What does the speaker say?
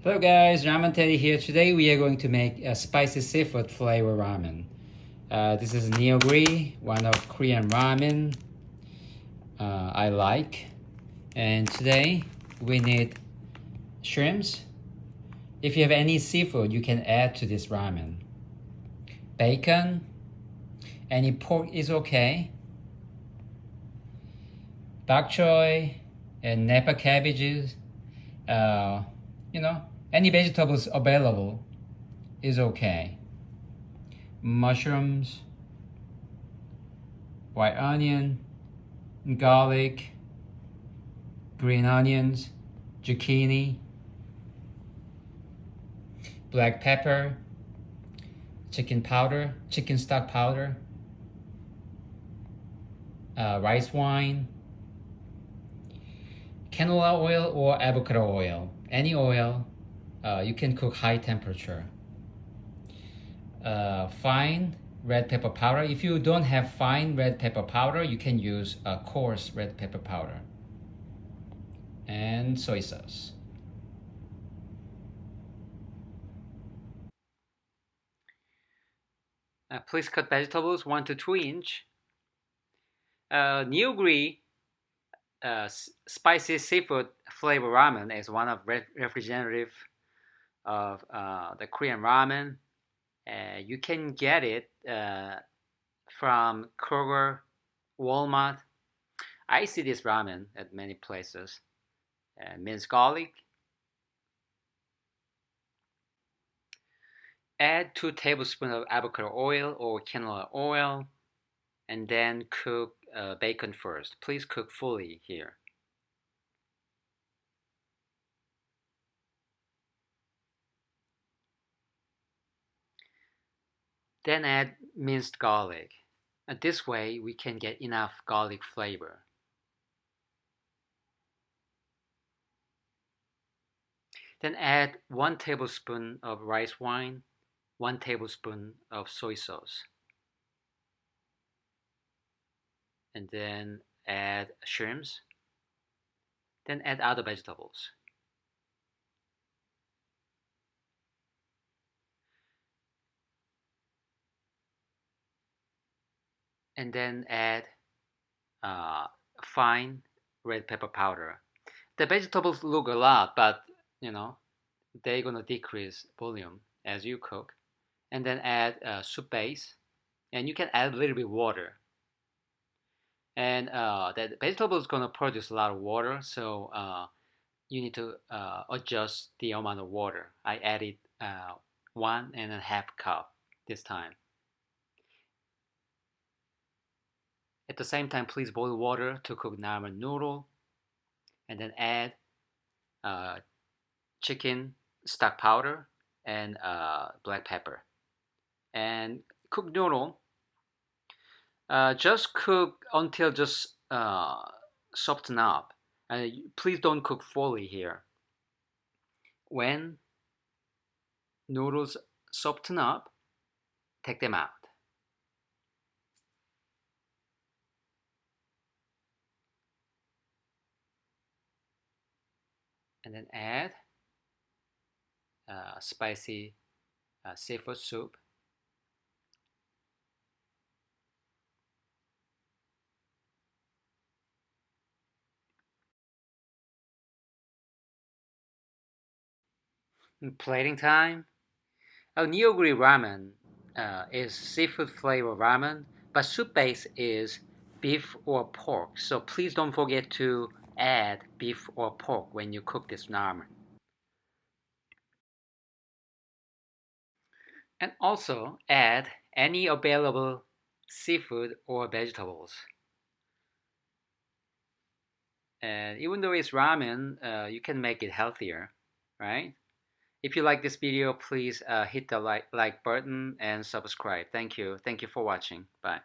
Hello guys, Ramen Teddy here. Today we are going to make a spicy seafood flavor ramen. This is Neoguri, one of Korean ramen I like. And today we need shrimps. If you have any seafood, you can add to this ramen. Bacon, any pork is okay. Bok Choy and Napa Cabbages. Any vegetables available is okay. Mushrooms, white onion, garlic, green onions, zucchini, black pepper, chicken powder, chicken stock powder, rice wine, canola oil or avocado oil. Any oil. You can cook high temperature. Fine red pepper powder. If you don't have fine red pepper powder, you can use coarse red pepper powder. And soy sauce. Please cut vegetables 1 to 2 inch. Neoguri spicy seafood flavor ramen is one of representative of the Korean ramen. You can get it from Kroger, Walmart. I see this ramen at many places. Minced garlic. Add 2 tablespoons of avocado oil or canola oil, and then cook bacon first. Please cook fully here. Then add minced garlic. This way we can get enough garlic flavor. Then add 1 tablespoon of rice wine, 1 tablespoon of soy sauce. And then add shrimps. Then add other vegetables. And then add fine red pepper powder. The vegetables look a lot, but they're gonna decrease volume as you cook. And then add soup base, and you can add a little bit water. And that vegetable is gonna produce a lot of water, so you need to adjust the amount of water. I added 1.5 cup this time. At the same time, please boil water to cook ramen noodle, and then add chicken stock powder and black pepper. And cook noodle. Just cook until just soften up. Please don't cook fully here. When noodles soften up, take them out. And then add spicy seafood soup. Plating time. Neoguri Ramen is seafood flavor ramen, but soup base is beef or pork. So please don't forget to add beef or pork when you cook this ramen. And also add any available seafood or vegetables. And even though it's ramen, you can make it healthier, right? If you like this video, please hit the like button and subscribe. Thank you. Thank you for watching. Bye.